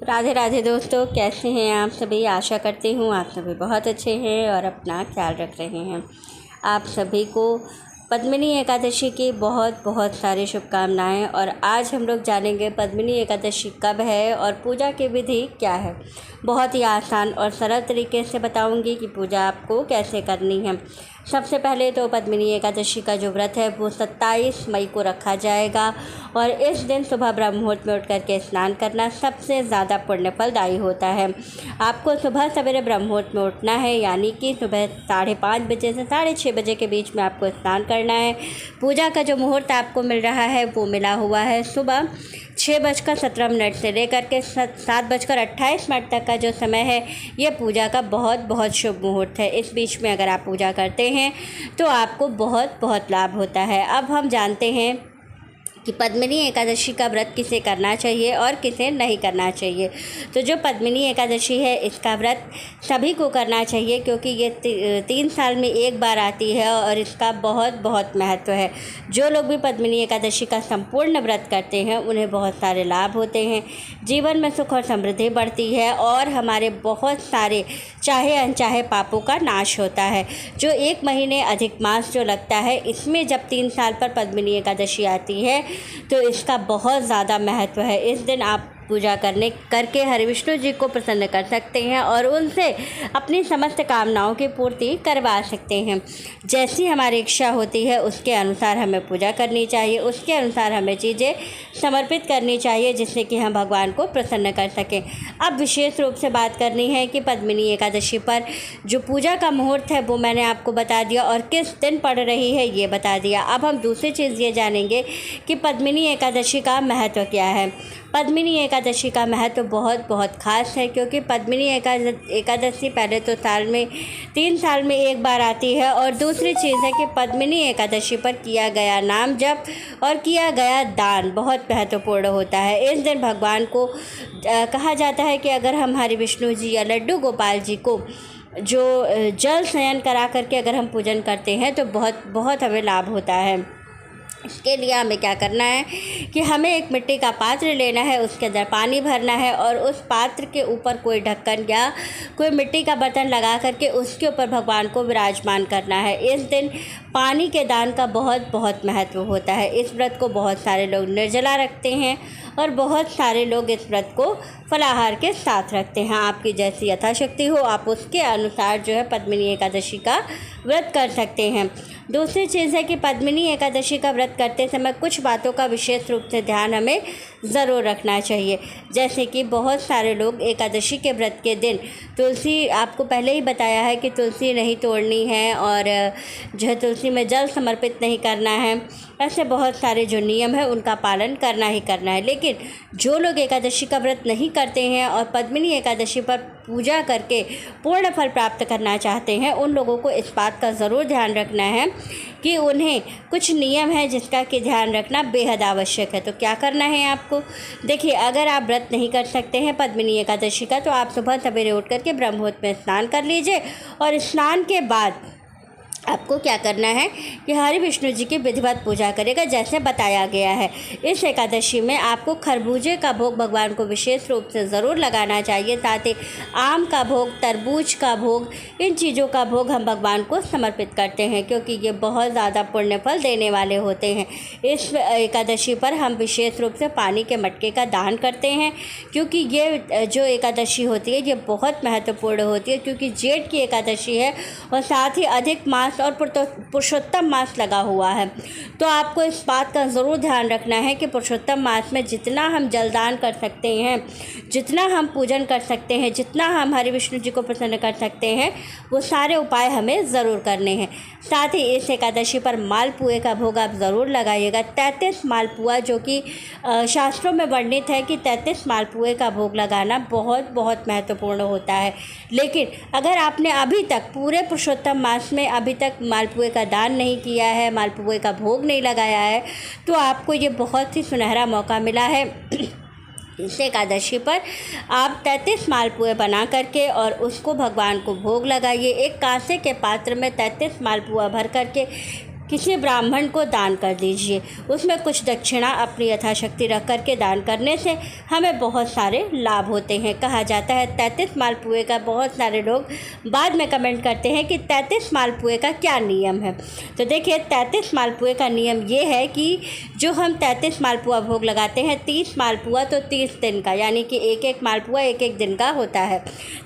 राधे राधे दोस्तों, कैसे हैं आप सभी। आशा करती हूँ आप सभी बहुत अच्छे हैं और अपना ख्याल रख रहे हैं। आप सभी को पद्मिनी एकादशी की बहुत बहुत सारी शुभकामनाएं। और आज हम लोग जानेंगे पद्मिनी एकादशी कब है और पूजा की विधि क्या है। बहुत ही आसान और सरल तरीके से बताऊंगी कि पूजा आपको कैसे करनी है। सबसे पहले तो पद्मिनी एकादशी का जो व्रत है वो 27 मई को रखा जाएगा और इस दिन सुबह ब्रह्म मुहूर्त में उठ करके स्नान करना सबसे ज़्यादा पुण्य फलदायी होता है। आपको सुबह सवेरे ब्रह्म मुहूर्त में उठना है, यानी कि सुबह 5:30 बजे से 6:30 बजे के बीच में आपको स्नान करना है। पूजा का जो मुहूर्त आपको मिल रहा है वो मिला हुआ है सुबह 6:17 से लेकर के 7:28 तक का जो समय है ये पूजा का बहुत बहुत शुभ मुहूर्त है। इस बीच में अगर आप पूजा करते हैं तो आपको बहुत बहुत लाभ होता है। अब हम जानते हैं कि पद्मिनी एकादशी का व्रत किसे करना चाहिए और किसे नहीं करना चाहिए। तो जो पद्मिनी एकादशी है इसका व्रत सभी को करना चाहिए, क्योंकि ये 3 साल में एक बार आती है और इसका बहुत बहुत महत्व है। जो लोग भी पद्मिनी एकादशी का संपूर्ण व्रत करते हैं उन्हें बहुत सारे लाभ होते हैं, जीवन में सुख और समृद्धि बढ़ती है और हमारे बहुत सारे चाहे अनचाहे पापों का नाश होता है। जो 1 महीने अधिक मास जो लगता है, इसमें जब 3 साल पर पद्मिनी एकादशी आती है तो इसका बहुत ज़्यादा महत्व है। इस दिन आप पूजा करके हरि विष्णु जी को प्रसन्न कर सकते हैं और उनसे अपनी समस्त कामनाओं की पूर्ति करवा सकते हैं। जैसी हमारी इच्छा होती है उसके अनुसार हमें पूजा करनी चाहिए, उसके अनुसार हमें चीज़ें समर्पित करनी चाहिए जिससे कि हम भगवान को प्रसन्न कर सकें। अब विशेष रूप से बात करनी है कि पद्मिनी एकादशी पर जो पूजा का मुहूर्त है वो मैंने आपको बता दिया और किस दिन पड़ रही है ये बता दिया। अब हम दूसरी चीज़ ये जानेंगे कि पद्मिनी एकादशी का महत्व क्या है। पद्मिनी एकादशी का महत्व बहुत बहुत ख़ास है, क्योंकि पद्मिनी एकादशी पहले तो 3 साल में एक बार आती है और दूसरी चीज़ है कि पद्मिनी एकादशी पर किया गया नाम जप और किया गया दान बहुत महत्वपूर्ण होता है। इस दिन भगवान को कहा जाता है कि अगर हम हरि विष्णु जी या लड्डू गोपाल जी को जो जल शयन करा करके अगर हम पूजन करते हैं तो बहुत बहुत हमें लाभ होता है। इसके लिए हमें क्या करना है कि हमें एक मिट्टी का पात्र लेना है, उसके अंदर पानी भरना है और उस पात्र के ऊपर कोई ढक्कन या कोई मिट्टी का बर्तन लगा करके उसके ऊपर भगवान को विराजमान करना है। इस दिन पानी के दान का बहुत बहुत महत्व होता है। इस व्रत को बहुत सारे लोग निर्जला रखते हैं और बहुत सारे लोग इस व्रत को फलाहार के साथ रखते हैं। आपकी जैसी यथाशक्ति हो आप उसके अनुसार जो है पद्मिनी एकादशी का व्रत कर सकते हैं। दूसरी चीज़ है कि पद्मिनी एकादशी का व्रत करते समय कुछ बातों का विशेष रूप से ध्यान हमें ज़रूर रखना चाहिए। जैसे कि बहुत सारे लोग एकादशी के व्रत के दिन तुलसी, आपको पहले ही बताया है कि तुलसी नहीं तोड़नी है और जो है तुलसी में जल समर्पित नहीं करना है। ऐसे बहुत सारे जो नियम है उनका पालन करना ही करना है। लेकिन जो लोग एकादशी का व्रत नहीं करते हैं और पद्मिनी एकादशी पर पूजा करके पूर्ण फल प्राप्त करना चाहते हैं, उन लोगों को इस बात का ज़रूर ध्यान रखना है कि उन्हें कुछ नियम है जिसका कि ध्यान रखना बेहद आवश्यक है। तो क्या करना है आपको, देखिए, अगर आप व्रत नहीं कर सकते हैं पद्मिनी एकादशी का तो आप सुबह सवेरे उठ करके ब्रह्म मुहूर्त में स्नान कर लीजिए और स्नान के बाद आपको क्या करना है कि हरि विष्णु जी की विधिवत पूजा करेगा जैसे बताया गया है। इस एकादशी में आपको खरबूजे का भोग भगवान को विशेष रूप से ज़रूर लगाना चाहिए। साथ ही आम का भोग, तरबूज का भोग, इन चीज़ों का भोग हम भगवान को समर्पित करते हैं, क्योंकि ये बहुत ज़्यादा पुण्य फल देने वाले होते हैं। इस एकादशी पर हम विशेष रूप से पानी के मटके का दान करते हैं, क्योंकि ये जो एकादशी होती है ये बहुत महत्वपूर्ण होती है, क्योंकि जेठ की एकादशी है और साथ ही अधिक मास और पुरुषोत्तम मास लगा हुआ है। तो आपको इस बात का ज़रूर ध्यान रखना है कि पुरुषोत्तम मास में जितना हम जलदान कर सकते हैं, जितना हम पूजन कर सकते हैं, जितना हम हरि विष्णु जी को प्रसन्न कर सकते हैं, वो सारे उपाय हमें ज़रूर करने हैं। साथ ही इस एकादशी पर मालपुए का भोग आप ज़रूर लगाइएगा। 33 मालपुआ, जो कि शास्त्रों में वर्णित है कि 33 मालपुए का भोग लगाना बहुत बहुत महत्वपूर्ण होता है। लेकिन अगर आपने अभी तक पूरे पुरुषोत्तम मास में अभी तक मालपुए का दान नहीं किया है, मालपुए का भोग नहीं लगाया है, तो आपको ये बहुत ही सुनहरा मौका मिला है। इस एकादशी पर आप 33 मालपुए बना करके और उसको भगवान को भोग लगाइए। एक कांसे के पात्र में 33 मालपुआ भर करके किसी ब्राह्मण को दान कर दीजिए। उसमें कुछ दक्षिणा अपनी यथाशक्ति रख कर के दान करने से हमें बहुत सारे लाभ होते हैं। कहा जाता है 33 मालपुए का, बहुत सारे लोग बाद में कमेंट करते हैं कि 33 मालपुए का क्या नियम है। तो देखिए 33 मालपुए का नियम ये है कि जो हम 33 मालपुआ भोग लगाते हैं, 30 मालपुआ तो 30 दिन का, यानी कि एक एक मालपुआ एक एक दिन का होता है।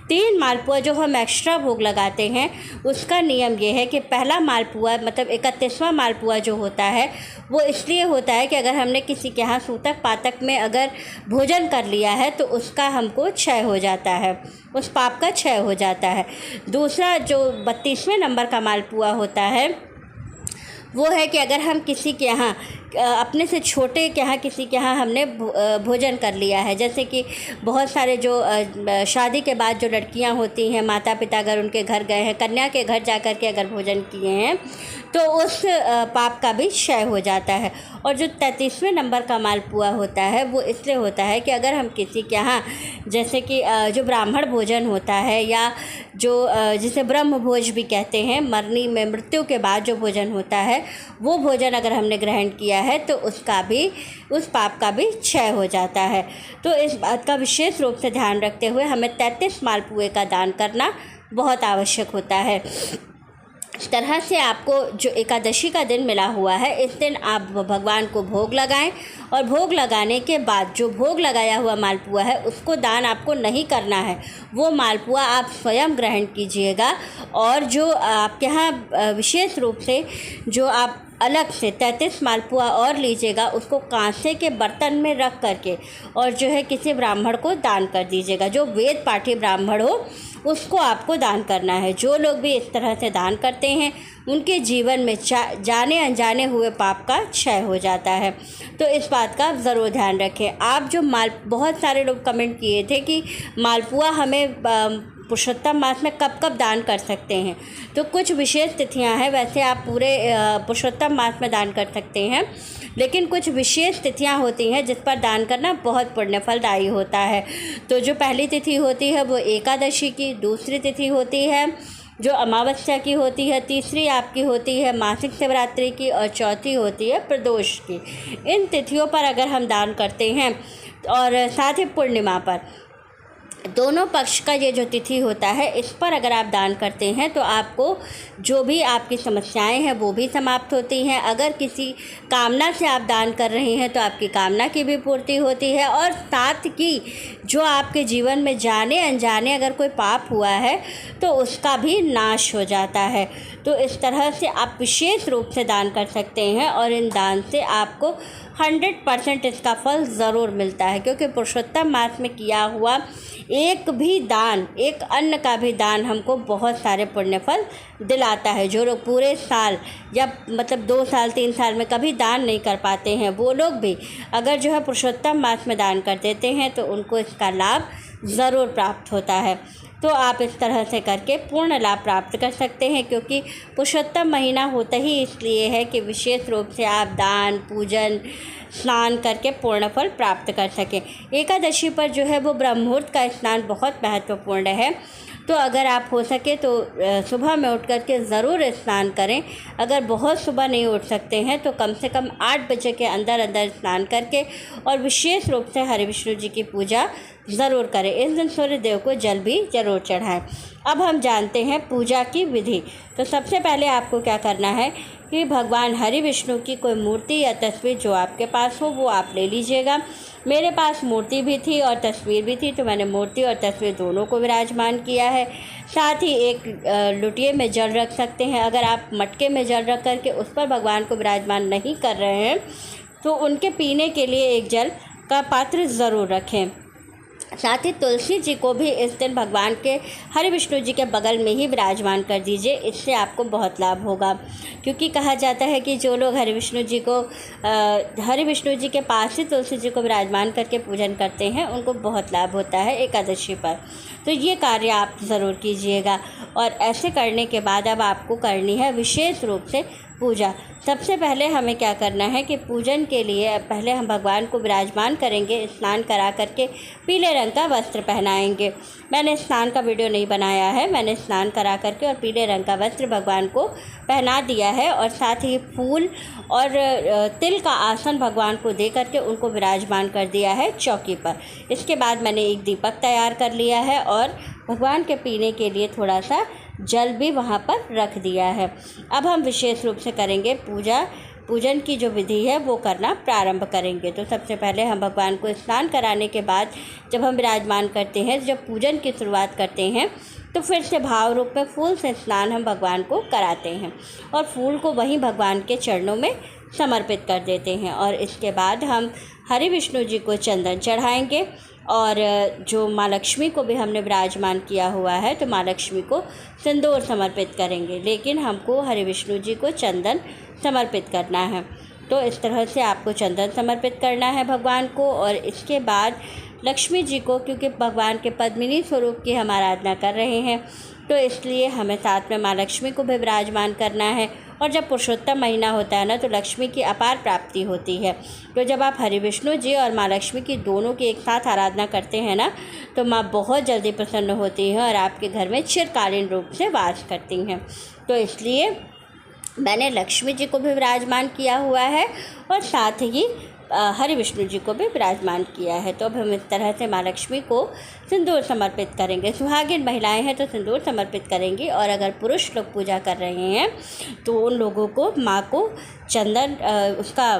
3 मालपुआ जो हम एक्स्ट्रा भोग लगाते हैं उसका नियम ये है कि पहला मालपुआ मतलब 31वां मालपुआ जो होता है वो इसलिए होता है कि अगर हमने किसी के यहाँ सूतक पातक में अगर भोजन कर लिया है तो उसका हमको क्षय हो जाता है, उस पाप का क्षय हो जाता है। दूसरा जो 32वें नंबर का मालपुआ होता है वो है कि अगर हम किसी के यहाँ अपने से छोटे के यहाँ किसी के यहाँ हमने भोजन कर लिया है, जैसे कि बहुत सारे जो शादी के बाद जो लड़कियाँ होती हैं, माता पिता अगर उनके घर गए हैं, कन्या के घर जा कर के अगर भोजन किए हैं तो उस पाप का भी क्षय हो जाता है। और जो 33वें नंबर का मालपुआ होता है वो इसलिए होता है कि अगर हम किसी के यहाँ जैसे कि जो ब्राह्मण भोजन होता है या जो जिसे ब्रह्म भोज भी कहते हैं, मरनी में मृत्यु के बाद जो भोजन होता है वो भोजन अगर हमने ग्रहण किया है तो उसका भी उस पाप का भी क्षय हो जाता है। तो इस बात का विशेष रूप से ध्यान रखते हुए हमें 33 मालपुए का दान करना बहुत आवश्यक होता है। इस तरह से आपको जो एकादशी का दिन मिला हुआ है, इस दिन आप भगवान को भोग लगाएं और भोग लगाने के बाद जो भोग लगाया हुआ मालपुआ है उसको दान आपको नहीं करना है, वो मालपुआ आप स्वयं ग्रहण कीजिएगा। और जो आपके यहाँ विशेष रूप से जो आप अलग से 33 मालपुआ और लीजिएगा, उसको कांसे के बर्तन में रख करके और जो है किसी ब्राह्मण को दान कर दीजिएगा। जो वेद पाठी ब्राह्मण हो उसको आपको दान करना है। जो लोग भी इस तरह से दान करते हैं उनके जीवन में जाने अनजाने हुए पाप का क्षय हो जाता है। तो इस बात का ज़रूर ध्यान रखें। आप जो बहुत सारे लोग कमेंट किए थे कि मालपुआ हमें पुरुषोत्तम मास में कब कब दान कर सकते हैं, तो कुछ विशेष तिथियां हैं। वैसे आप पूरे पुरुषोत्तम मास में दान कर सकते हैं, लेकिन कुछ विशेष तिथियां होती हैं जिस पर दान करना बहुत पुण्य फलदायी होता है। तो जो पहली तिथि होती है वो एकादशी की, दूसरी तिथि होती है जो अमावस्या की होती है, तीसरी आपकी होती है मासिक शिवरात्रि की और चौथी होती है प्रदोष की। इन तिथियों पर अगर हम दान करते हैं और साथ ही पूर्णिमा पर, दोनों पक्ष का ये जो तिथि होता है इस पर अगर आप दान करते हैं तो आपको जो भी आपकी समस्याएं हैं वो भी समाप्त होती हैं। अगर किसी कामना से आप दान कर रहे हैं तो आपकी कामना की भी पूर्ति होती है और साथ ही जो आपके जीवन में जाने अनजाने अगर कोई पाप हुआ है तो उसका भी नाश हो जाता है। तो इस तरह से आप विशेष रूप से दान कर सकते हैं और इन दान से आपको 100% इसका फल ज़रूर मिलता है, क्योंकि पुरुषोत्तम मास में किया हुआ एक भी दान, एक अन्न का भी दान हमको बहुत सारे पुण्य फल दिलाता है। जो लोग पूरे साल या मतलब 2 साल 3 साल में कभी दान नहीं कर पाते हैं, वो लोग भी अगर जो है पुरुषोत्तम मास में दान कर देते हैं तो उनको इसका लाभ ज़रूर प्राप्त होता है। तो आप इस तरह से करके पूर्ण लाभ प्राप्त कर सकते हैं, क्योंकि पुरुषोत्तम महीना होता ही इसलिए है कि विशेष रूप से आप दान, पूजन, स्नान करके पूर्ण फल प्राप्त कर सकें। एकादशी पर जो है वो ब्रह्म मुहूर्त का स्नान बहुत महत्वपूर्ण है। तो अगर आप हो सके तो सुबह में उठ करके ज़रूर स्नान करें। अगर बहुत सुबह नहीं उठ सकते हैं तो कम से कम 8 बजे के अंदर अंदर स्नान करके और विशेष रूप से हरि विष्णु जी की पूजा ज़रूर करें। इस दिन सूर्य देव को जल भी ज़रूर चढ़ाएं। अब हम जानते हैं पूजा की विधि। तो सबसे पहले आपको क्या करना है कि भगवान हरि विष्णु की कोई मूर्ति या तस्वीर जो आपके पास हो वो आप ले लीजिएगा। मेरे पास मूर्ति भी थी और तस्वीर भी थी, तो मैंने मूर्ति और तस्वीर दोनों को विराजमान किया है। साथ ही एक लुटिये में जल रख सकते हैं। अगर आप मटके में जल रख करके उस पर भगवान को विराजमान नहीं कर रहे हैं तो उनके पीने के लिए एक जल का पात्र ज़रूर रखें। साथ ही तुलसी जी को भी इस दिन भगवान के हरि विष्णु जी के बगल में ही विराजमान कर दीजिए। इससे आपको बहुत लाभ होगा, क्योंकि कहा जाता है कि जो लोग हरि विष्णु जी के पास ही तुलसी जी को विराजमान करके पूजन करते हैं उनको बहुत लाभ होता है एकादशी पर। तो ये कार्य आप ज़रूर कीजिएगा। और ऐसे करने के बाद अब आपको करनी है विशेष रूप से पूजा। सबसे पहले हमें क्या करना है कि पूजन के लिए पहले हम भगवान को विराजमान करेंगे, स्नान करा करके पीले रंग का वस्त्र पहनाएंगे। मैंने स्नान का वीडियो नहीं बनाया है, मैंने स्नान करा करके और पीले रंग का वस्त्र भगवान को पहना दिया है और साथ ही फूल और तिल का आसन भगवान को दे करके उनको विराजमान कर दिया है चौकी पर। इसके बाद मैंने एक दीपक तैयार कर लिया है और भगवान के पीने के लिए थोड़ा सा जल भी वहाँ पर रख दिया है। अब हम विशेष रूप से करेंगे पूजन की जो विधि है वो करना प्रारंभ करेंगे। तो सबसे पहले हम भगवान को स्नान कराने के बाद जब हम विराजमान करते हैं, जब पूजन की शुरुआत करते हैं, तो फिर से भाव रूप में फूल से स्नान हम भगवान को कराते हैं और फूल को वहीं भगवान के चरणों में समर्पित कर देते हैं। और इसके बाद हम हरि विष्णु जी को चंदन चढ़ाएंगे और जो माँ लक्ष्मी को भी हमने विराजमान किया हुआ है, तो माँ लक्ष्मी को सिंदूर समर्पित करेंगे, लेकिन हमको हरि विष्णु जी को चंदन समर्पित करना है। तो इस तरह से आपको चंदन समर्पित करना है भगवान को। और इसके बाद लक्ष्मी जी को, क्योंकि भगवान के पद्मिनी स्वरूप की हम आराधना कर रहे हैं, तो इसलिए हमें साथ में माँ लक्ष्मी को भी विराजमान करना है। और जब पुरुषोत्तम महीना होता है ना, तो लक्ष्मी की अपार प्राप्ति होती है। तो जब आप हरि विष्णु जी और माँ लक्ष्मी की दोनों की एक साथ आराधना करते हैं ना, तो माँ बहुत जल्दी प्रसन्न होती हैं और आपके घर में चिरकालीन रूप से वास करती हैं। तो इसलिए मैंने लक्ष्मी जी को भी विराजमान किया हुआ है और साथ ही हरि विष्णु जी को भी विराजमान किया है। तो अब हम इस तरह से माँ लक्ष्मी को सिंदूर समर्पित करेंगे। सुहागिन महिलाएं हैं तो सिंदूर समर्पित करेंगी, और अगर पुरुष लोग पूजा कर रहे हैं तो उन लोगों को माँ को चंदन उसका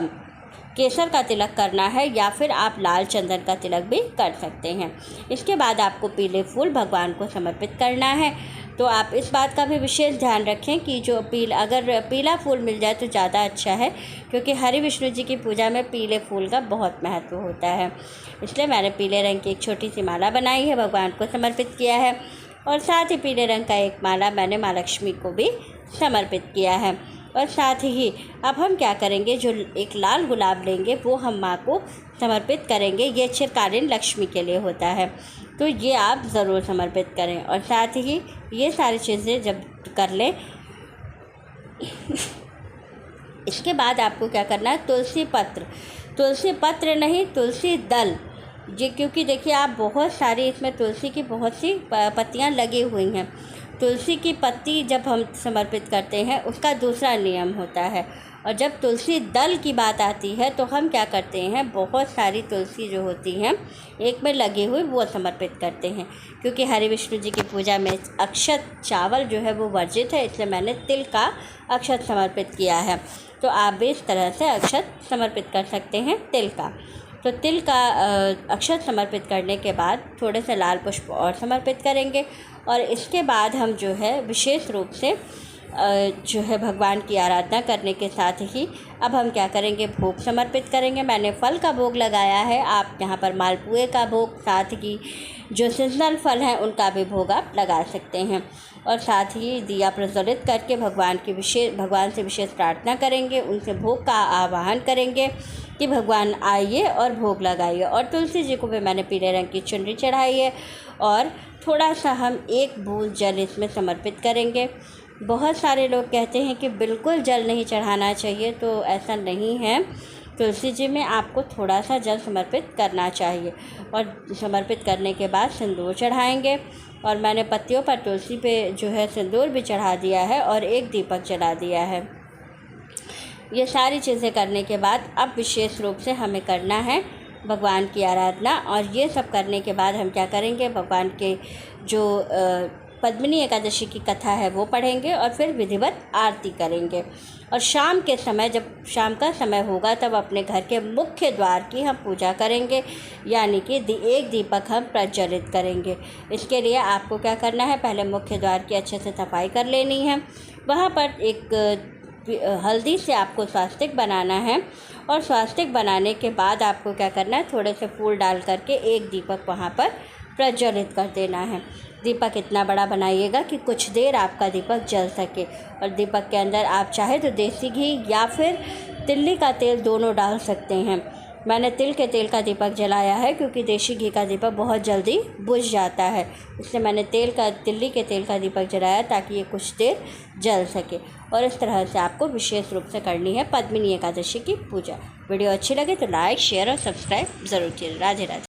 केसर का तिलक करना है, या फिर आप लाल चंदन का तिलक भी कर सकते हैं। इसके बाद आपको पीले फूल भगवान को समर्पित करना है। तो आप इस बात का भी विशेष ध्यान रखें कि जो अगर पीला फूल मिल जाए तो ज़्यादा अच्छा है, क्योंकि हरि विष्णु जी की पूजा में पीले फूल का बहुत महत्व होता है। इसलिए मैंने पीले रंग की एक छोटी सी माला बनाई है, भगवान को समर्पित किया है, और साथ ही पीले रंग का एक माला मैंने माँ लक्ष्मी को भी समर्पित किया है। और साथ ही अब हम क्या करेंगे, जो एक लाल गुलाब लेंगे वो हम माँ को समर्पित करेंगे। ये चिरकालीन लक्ष्मी के लिए होता है, तो ये आप ज़रूर समर्पित करें। और साथ ही ये सारी चीज़ें जब कर लें, इसके बाद आपको क्या करना है, तुलसी पत्र नहीं, तुलसी दल। ये क्योंकि देखिए आप बहुत सारी इसमें तुलसी की बहुत सी पत्तियां लगी हुई हैं। तुलसी की पत्ती जब हम समर्पित करते हैं उसका दूसरा नियम होता है, और जब तुलसी दल की बात आती है तो हम क्या करते हैं, बहुत सारी तुलसी जो होती हैं एक में लगी हुई वो समर्पित करते हैं। क्योंकि हरि विष्णु जी की पूजा में अक्षत चावल जो है वो वर्जित है, इसलिए मैंने तिल का अक्षत समर्पित किया है। तो आप भी इस तरह से अक्षत समर्पित कर सकते हैं तिल का। तो तिल का अक्षत समर्पित करने के बाद थोड़े से लाल पुष्प और समर्पित करेंगे, और इसके बाद हम जो है विशेष रूप से जो है भगवान की आराधना करने के साथ ही अब हम क्या करेंगे, भोग समर्पित करेंगे। मैंने फल का भोग लगाया है, आप यहाँ पर मालपुए का भोग, साथ ही जो सीजनल फल हैं उनका भी भोग आप लगा सकते हैं। और साथ ही दिया प्रज्वलित करके भगवान से विशेष प्रार्थना करेंगे, उनसे भोग का आवाहन करेंगे कि भगवान आइए और भोग लगाइए। और तुलसी जी को भी मैंने पीले रंग की चुनरी चढ़ाई है, और थोड़ा सा हम एक बूंद जल इसमें समर्पित करेंगे। बहुत सारे लोग कहते हैं कि बिल्कुल जल नहीं चढ़ाना चाहिए, तो ऐसा नहीं है। तुलसी जी में आपको थोड़ा सा जल समर्पित करना चाहिए, और समर्पित करने के बाद सिंदूर चढ़ाएंगे। और मैंने पत्तियों पर तुलसी पे जो है सिंदूर भी चढ़ा दिया है और एक दीपक जला दिया है। ये सारी चीज़ें करने के बाद अब विशेष रूप से हमें करना है भगवान की आराधना। और ये सब करने के बाद हम क्या करेंगे, भगवान के जो पद्मिनी एकादशी की कथा है वो पढ़ेंगे और फिर विधिवत आरती करेंगे। और शाम के समय, जब शाम का समय होगा, तब अपने घर के मुख्य द्वार की हम पूजा करेंगे, यानी कि एक दीपक हम प्रज्वलित करेंगे। इसके लिए आपको क्या करना है, पहले मुख्य द्वार की अच्छे से सफाई कर लेनी है। वहाँ पर एक हल्दी से आपको स्वास्तिक बनाना है, और स्वास्तिक बनाने के बाद आपको क्या करना है, थोड़े से फूल डाल करके एक दीपक वहाँ पर प्रज्वलित कर देना है। दीपक इतना बड़ा बनाइएगा कि कुछ देर आपका दीपक जल सके। और दीपक के अंदर आप चाहे तो देसी घी या फिर तिल्ली का तेल दोनों डाल सकते हैं। मैंने तिल के तेल का दीपक जलाया है, क्योंकि देसी घी का दीपक बहुत जल्दी बुझ जाता है, इसलिए मैंने तिल्ली के तेल का दीपक जलाया ताकि ये कुछ देर जल सके। और इस तरह से आपको विशेष रूप से करनी है पद्मिनी एकादशी की पूजा। वीडियो अच्छी लगे तो लाइक, शेयर और सब्सक्राइब ज़रूर कीजिए। राधे राधे।